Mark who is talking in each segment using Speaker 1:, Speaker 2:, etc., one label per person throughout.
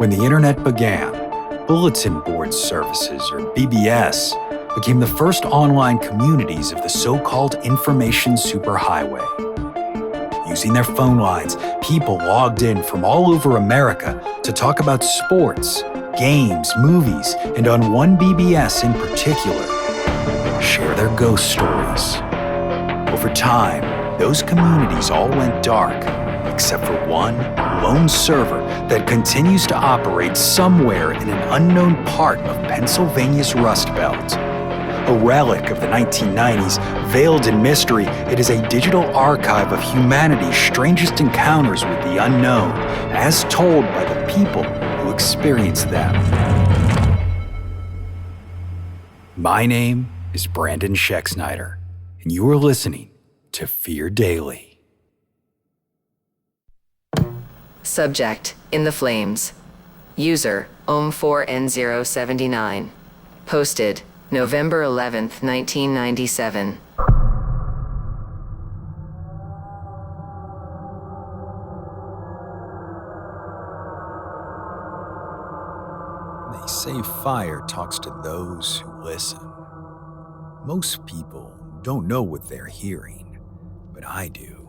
Speaker 1: When the internet began, bulletin board services, or BBS, became the first online communities of the so-called information superhighway. Using their phone lines, people logged in from all over America to talk about sports, games, movies, and on one BBS in particular, share their ghost stories. Over time, those communities all went dark, except for one lone server that continues to operate somewhere in an unknown part of Pennsylvania's Rust Belt. A relic of the 1990s, veiled in mystery, it is a digital archive of humanity's strangest encounters with the unknown, as told by the people who experienced them. My name is Brandon Schexnayder, and you are listening to Fear Daily.
Speaker 2: Subject: In the Flames. User: Ohm4N079. Posted November 11th, 1997.
Speaker 1: They say fire talks to those who listen. Most people don't know what they're hearing, but I do.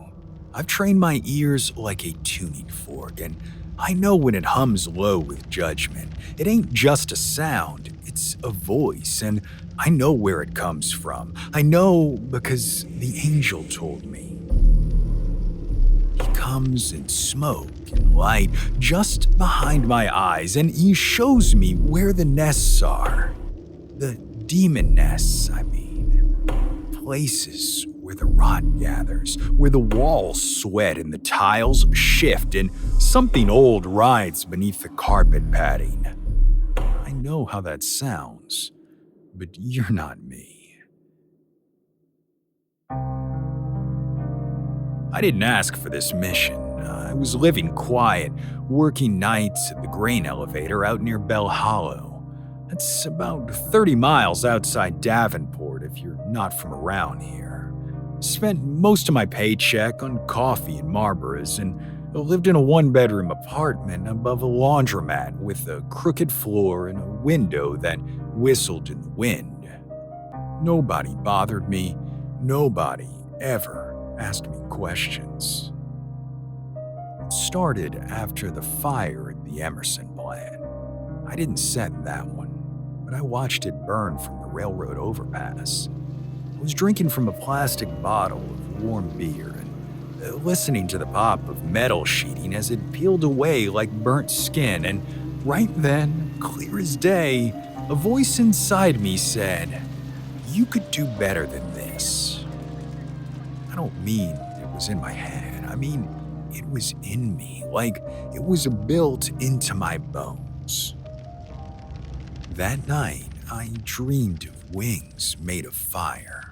Speaker 1: I've trained my ears like a tuning fork, and I know when it hums low with judgment. It ain't just a sound, it's a voice, and I know where it comes from. I know because the angel told me. He comes in smoke and light just behind my eyes, and he shows me where the nests are. The demon nests, I mean. Places where the rot gathers, where the walls sweat and the tiles shift and something old rides beneath the carpet padding. I know how that sounds, but you're not me. I didn't ask for this mission. I was living quiet, working nights at the grain elevator out near Bell Hollow. That's about 30 miles outside Davenport if you're not from around here. Spent most of my paycheck on coffee and Marlboros and lived in a one-bedroom apartment above a laundromat with a crooked floor and a window that whistled in the wind. Nobody bothered me. Nobody ever asked me questions. It started after the fire at the Emerson plant. I didn't set that one, but I watched it burn from the railroad overpass. I was drinking from a plastic bottle of warm beer and listening to the pop of metal sheeting as it peeled away like burnt skin, and right then, clear as day, a voice inside me said, "You could do better than this." I don't mean it was in my head. I mean, it was in me, like it was built into my bones. That night, I dreamed of wings made of fire.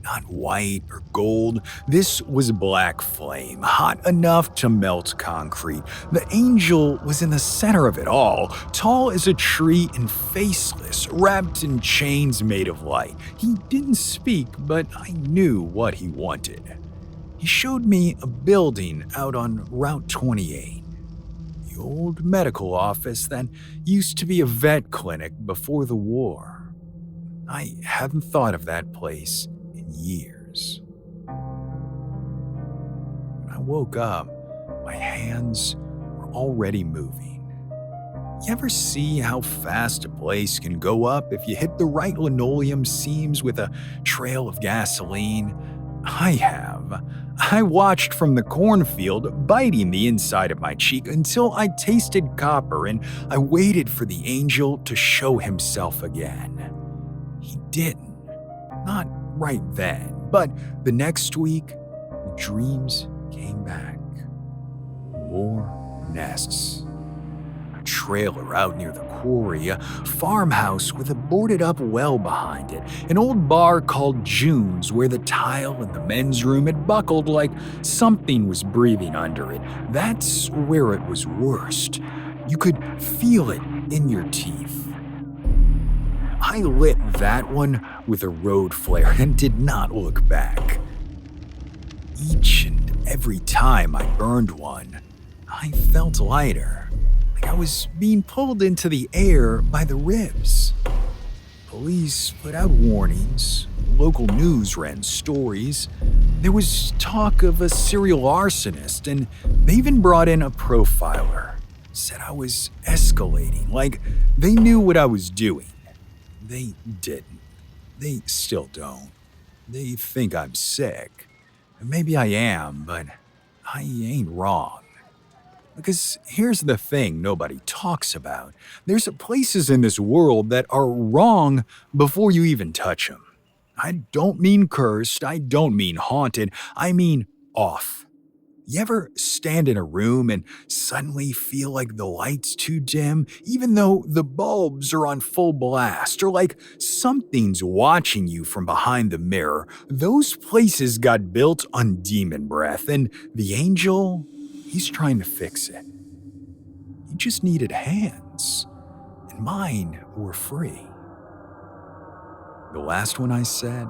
Speaker 1: Not white or gold, this was black flame, hot enough to melt concrete. The angel was in the center of it all, tall as a tree and faceless, wrapped in chains made of light. He didn't speak, but I knew what he wanted. He showed me a building out on Route 28. The old medical office that used to be a vet clinic before the war. I hadn't thought of that place in years. When I woke up, my hands were already moving. You ever see how fast a place can go up if you hit the right linoleum seams with a trail of gasoline? I have. I watched from the cornfield, biting the inside of my cheek until I tasted copper, and I waited for the angel to show himself again. He didn't. Not right then, but the next week, the dreams came back. More nests. A trailer out near the quarry, a farmhouse with a boarded-up well behind it, an old bar called June's where the tile in the men's room had buckled like something was breathing under it. That's where it was worst. You could feel it in your teeth. I lit that one with a road flare and did not look back. Each and every time I burned one, I felt lighter, like like I was being pulled into the air by the ribs. Police put out warnings, local news ran stories. There was talk of a serial arsonist, and they even brought in a profiler. Said I was escalating, like they knew what I was doing. They didn't. They still don't. They think I'm sick. Maybe I am, but I ain't wrong. Because here's the thing nobody talks about. There's places in this world that are wrong before you even touch them. I don't mean cursed, I don't mean haunted, I mean off. You ever stand in a room and suddenly feel like the light's too dim, even though the bulbs are on full blast, or like something's watching you from behind the mirror? Those places got built on demon breath, and the angel, he's trying to fix it. He just needed hands, and mine were free. The last one I said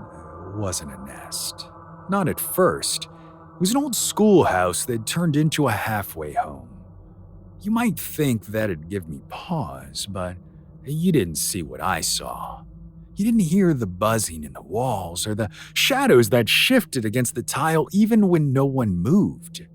Speaker 1: wasn't a nest. Not at first. It was an old schoolhouse that turned into a halfway home. You might think that'd give me pause, but you didn't see what I saw. You didn't hear the buzzing in the walls or the shadows that shifted against the tile even when no one moved.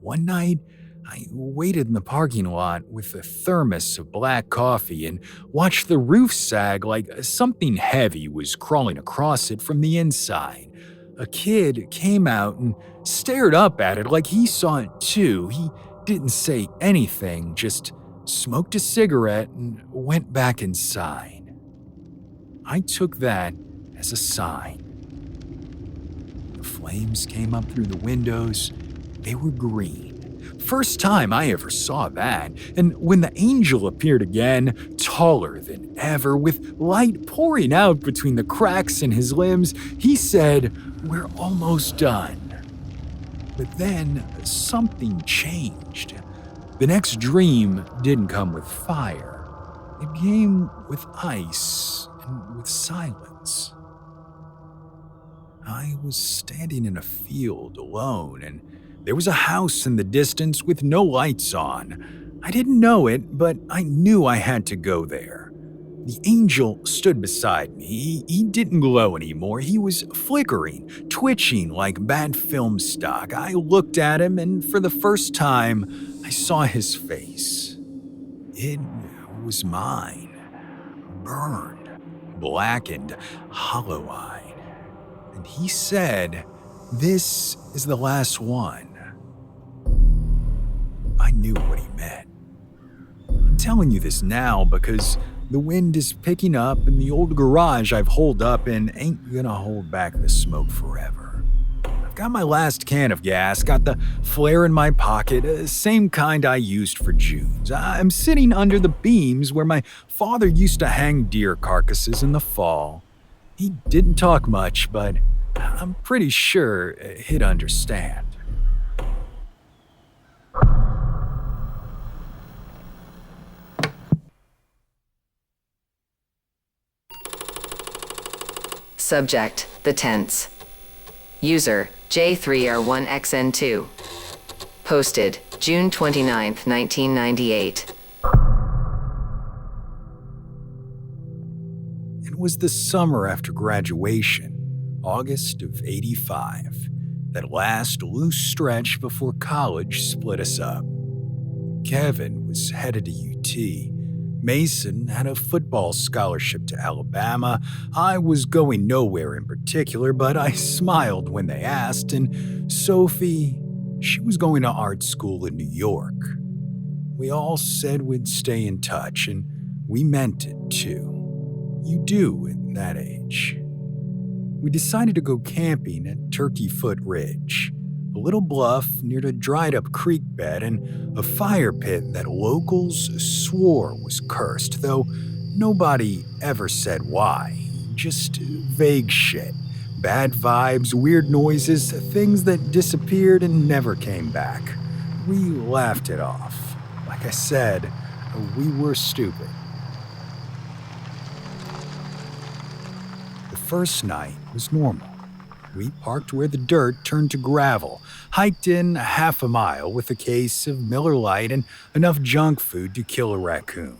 Speaker 1: One night, I waited in the parking lot with a thermos of black coffee and watched the roof sag like something heavy was crawling across it from the inside. A kid came out and stared up at it like he saw it too. He didn't say anything, just smoked a cigarette and went back inside. I took that as a sign. The flames came up through the windows. They were green. First time I ever saw that, and when the angel appeared again, taller than ever, with light pouring out between the cracks in his limbs, he said, "We're almost done." But then something changed. The next dream didn't come with fire. It came with ice and with silence. I was standing in a field alone, and there was a house in the distance with no lights on. I didn't know it, but I knew I had to go there. The angel stood beside me. He didn't glow anymore. He was flickering, twitching like bad film stock. I looked at him, and for the first time, I saw his face. It was mine. Burned, blackened, hollow-eyed. And he said, "This is the last one." I knew what he meant. I'm telling you this now because the wind is picking up and the old garage I've holed up in ain't gonna hold back the smoke forever. I've got my last can of gas, got the flare in my pocket, same kind I used for June's. I'm sitting under the beams where my father used to hang deer carcasses in the fall. He didn't talk much, but I'm pretty sure he'd understand.
Speaker 2: Subject, the tense. User, J3R1XN2. Posted, June 29, 1998.
Speaker 1: It was the summer after graduation, August of '85, that last loose stretch before college split us up. Kevin was headed to UT. Mason had a football scholarship to Alabama. I was going nowhere in particular, but I smiled when they asked, and Sophie, she was going to art school in New York. We all said we'd stay in touch, and we meant it too. You do at that age. We decided to go camping at Turkey Foot Ridge, a little bluff near a dried-up creek bed and a fire pit that locals swore was cursed, though nobody ever said why. Just vague shit. Bad vibes, weird noises, things that disappeared and never came back. We laughed it off. Like I said, we were stupid. The first night was normal. We parked where the dirt turned to gravel, hiked in half a mile with a case of Miller Lite and enough junk food to kill a raccoon.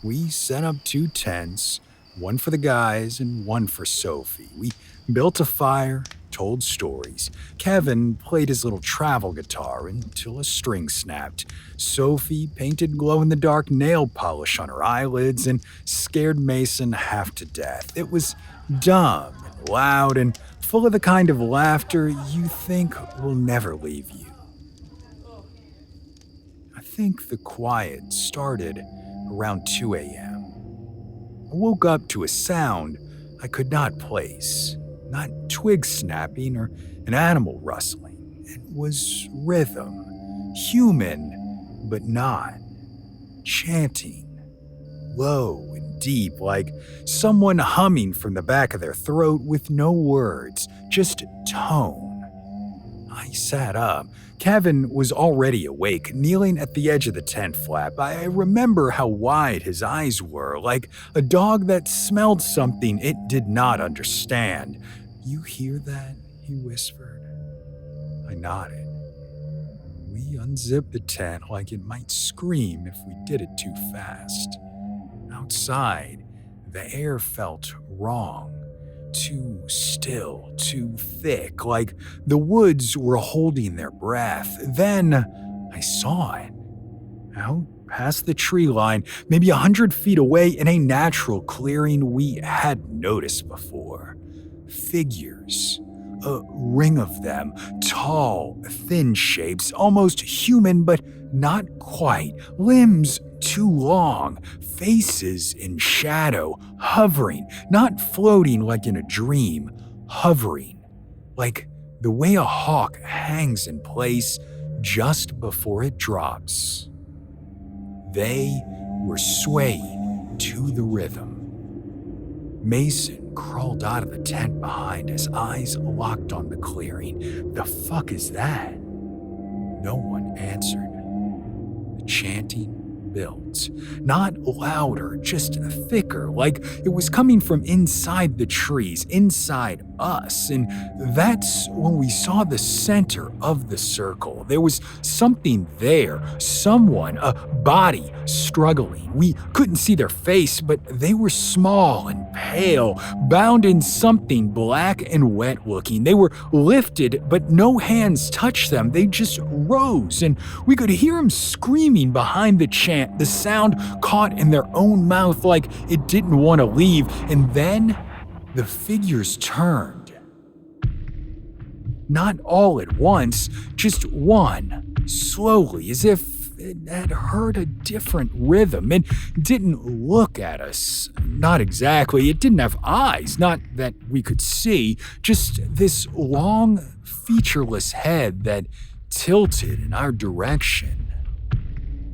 Speaker 1: We set up 2 tents, one for the guys and one for Sophie. We built a fire, told stories. Kevin played his little travel guitar until a string snapped. Sophie painted glow-in-the-dark nail polish on her eyelids and scared Mason half to death. It was dumb and loud and full of the kind of laughter you think will never leave you. I think the quiet started around 2 a.m. I woke up to a sound I could not place, not twig snapping or an animal rustling. It was rhythm, human, but not. Chanting, low and deep, like someone humming from the back of their throat with no words, just tone. I sat up. Kevin was already awake, kneeling at the edge of the tent flap. I remember how wide his eyes were, like a dog that smelled something it did not understand. "You hear that?" he whispered. I nodded. We unzipped the tent like it might scream if we did it too fast. Outside, the air felt wrong. Too still, too thick, like the woods were holding their breath. Then I saw it. Out past the tree line, maybe 100 feet away in a natural clearing we hadn't noticed before. Figures. A ring of them, tall, thin shapes, almost human but not quite. Limbs too long, faces in shadow, hovering, not floating like in a dream, hovering, like the way a hawk hangs in place just before it drops. They were swaying to the rhythm. Mason crawled out of the tent behind, his eyes locked on the clearing. "The fuck is that?" No one answered. The chanting built. Not louder, just thicker, like it was coming from inside the trees, inside us. And that's when we saw the center of the circle. There was something there, someone, a body struggling. We couldn't see their face, but they were small and pale, bound in something black and wet looking. They were lifted, but no hands touched them. They just rose, and we could hear them screaming behind the chant, the sound caught in their own mouth like it didn't want to leave. And then the figures turned. Not all at once, just one, slowly, as if it had heard a different rhythm. It didn't look at us. Not exactly. It didn't have eyes, not that we could see, just this long, featureless head that tilted in our direction.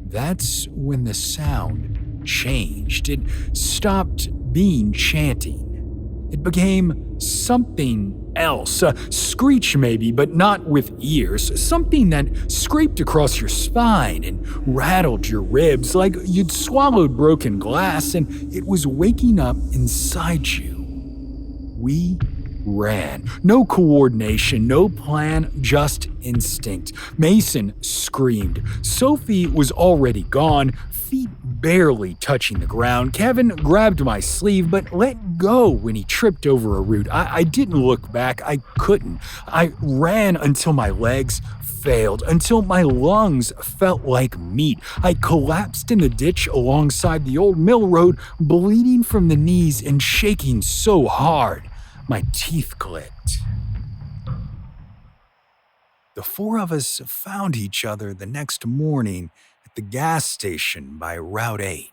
Speaker 1: That's when the sound changed. It stopped being chanting. It became something else, a screech maybe, but not with ears, something that scraped across your spine and rattled your ribs like you'd swallowed broken glass and it was waking up inside you. We ran. No coordination, no plan, just instinct. Mason screamed. Sophie was already gone, feet barely touching the ground. Kevin grabbed my sleeve but let go when he tripped over a root. I didn't look back. I couldn't. I ran until my legs failed, until my lungs felt like meat. I collapsed in the ditch alongside the old mill road, bleeding from the knees and shaking so hard. My teeth clicked. The four of us found each other the next morning at the gas station by Route 8.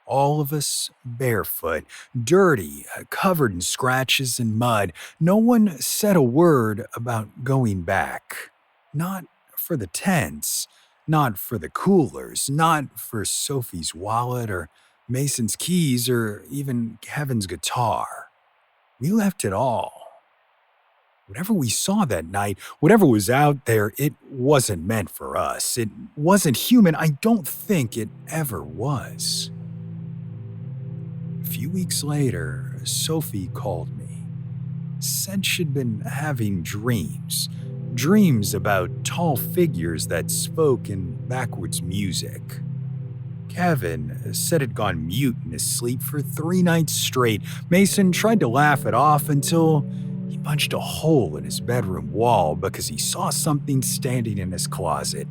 Speaker 1: All of us barefoot, dirty, covered in scratches and mud. No one said a word about going back. Not for the tents, not for the coolers, not for Sophie's wallet or Mason's keys or even Kevin's guitar. We left it all. Whatever we saw that night, whatever was out there, it wasn't meant for us. It wasn't human. I don't think it ever was. A few weeks later, Sophie called me. said she'd been having dreams. Dreams about tall figures that spoke in backwards music. Kevin said had gone mute in his sleep for 3 nights straight. Mason tried to laugh it off until he punched a hole in his bedroom wall because he saw something standing in his closet.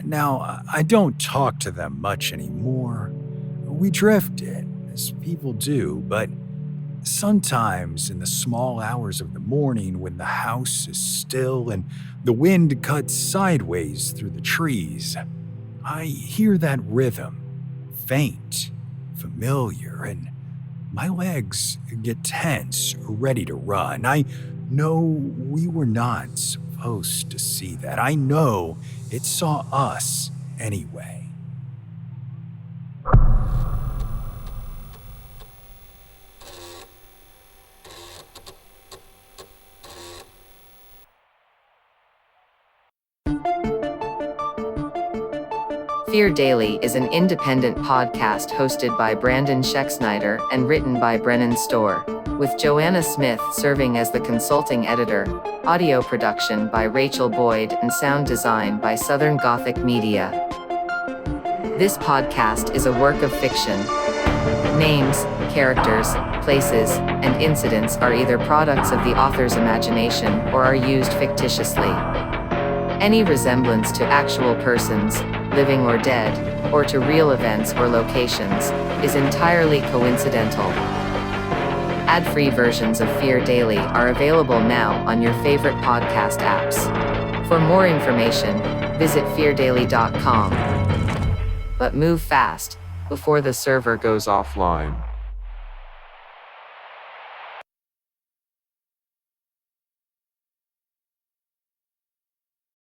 Speaker 1: Now, I don't talk to them much anymore. We drifted, as people do, but sometimes in the small hours of the morning when the house is still and the wind cuts sideways through the trees, I hear that rhythm, faint, familiar, and my legs get tense, ready to run. I know we were not supposed to see that. I know it saw us anyway.
Speaker 2: Fear Daily is an independent podcast hosted by Brandon Schexnayder and written by Brennan Storr, with Joanna Smith serving as the consulting editor, audio production by Rachel Boyd, and sound design by Southern Gothic Media. This podcast is a work of fiction. Names, characters, places, and incidents are either products of the author's imagination or are used fictitiously. Any resemblance to actual persons, living or dead, or to real events or locations, is entirely coincidental. Ad-free versions of Fear Daily are available now on your favorite podcast apps. For more information, visit feardaily.com. But move fast, before the server goes offline.